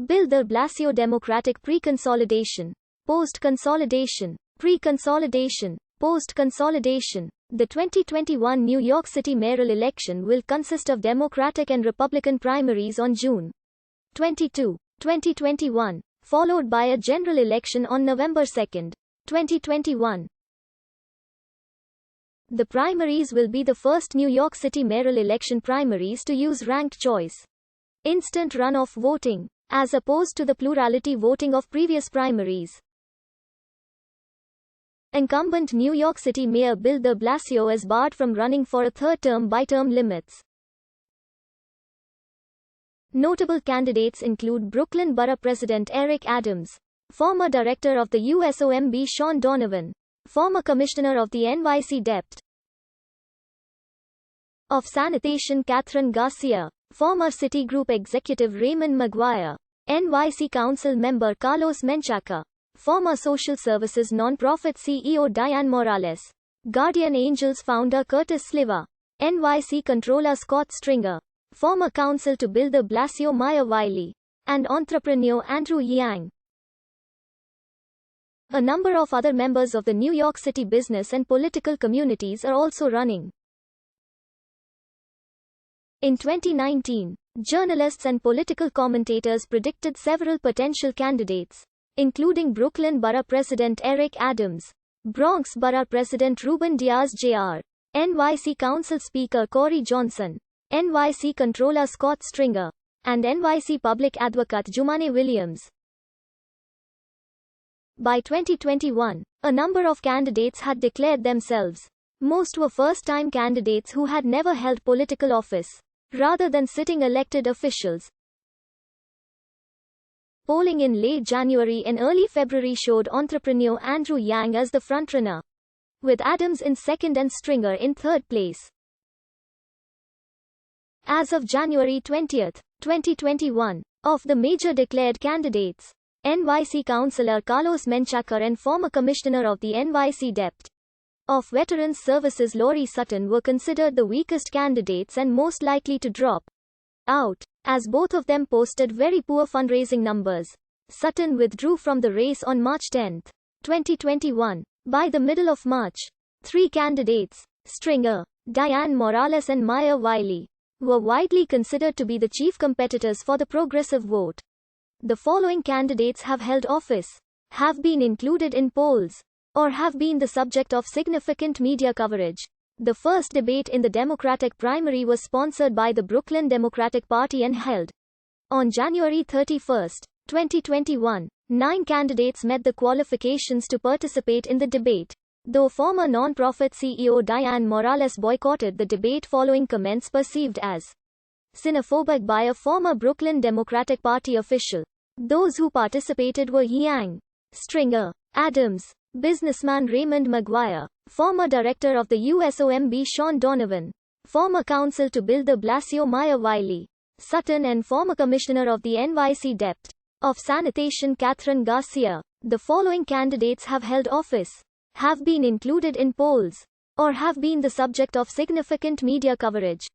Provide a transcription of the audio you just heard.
Bill de Blasio Democratic Pre-Consolidation, Post-Consolidation, Pre-Consolidation, Post-Consolidation. The 2021 New York City mayoral election will consist of Democratic and Republican primaries on June 22, 2021, followed by a general election on November 2, 2021. The primaries will be the first New York City mayoral election primaries to use ranked choice, instant runoff voting, as opposed to the plurality voting of previous primaries. Incumbent New York City Mayor Bill de Blasio is barred from running for a third term by term limits. Notable candidates include Brooklyn Borough President Eric Adams, former Director of the USOMB Sean Donovan, former Commissioner of the NYC Dept. of Sanitation Catherine Garcia, former Citigroup Executive Raymond Maguire, NYC Council Member Carlos Menchaca, former Social Services Nonprofit CEO Diane Morales, Guardian Angels founder Curtis Sliwa, NYC Controller Scott Stringer, former counsel to Bill de Blasio Maya Wiley, and entrepreneur Andrew Yang. A number of other members of the New York City business and political communities are also running. In 2019, journalists and political commentators predicted several potential candidates, including Brooklyn Borough President Eric Adams, Bronx Borough President Ruben Diaz Jr., NYC Council Speaker Corey Johnson, NYC Controller Scott Stringer, and NYC Public Advocate Jumane Williams. By 2021, a number of candidates had declared themselves. Most were first-time candidates who had never held political office, rather than sitting elected officials. Polling in late January and early February showed entrepreneur Andrew Yang as the frontrunner, with Adams in second and Stringer in third place. As of January 20, 2021, of the major declared candidates, NYC Councillor Carlos Menchaca and former Commissioner of the NYC Dept. of Veterans Services Laurie Sutton were considered the weakest candidates and most likely to drop out, as both of them posted very poor fundraising numbers. Sutton withdrew from the race on March 10, 2021. By the middle of March, three candidates, Stringer, Diane Morales and Maya Wiley, were widely considered to be the chief competitors for the progressive vote. The following candidates have held office, have been included in polls, or have been the subject of significant media coverage. The first debate in the Democratic primary was sponsored by the Brooklyn Democratic Party and held on January 31, 2021. 9 candidates met the qualifications to participate in the debate, though former nonprofit CEO Diane Morales boycotted the debate following comments perceived as xenophobic by a former Brooklyn Democratic Party official. Those who participated were Yang, Stringer, Adams, businessman Raymond Maguire, former director of the USOMB Sean Donovan, former counsel to Bill de Blasio Maya Wiley, Sutton and former commissioner of the NYC Dept. of Sanitation Catherine Garcia. The following candidates have held office, have been included in polls, or have been the subject of significant media coverage.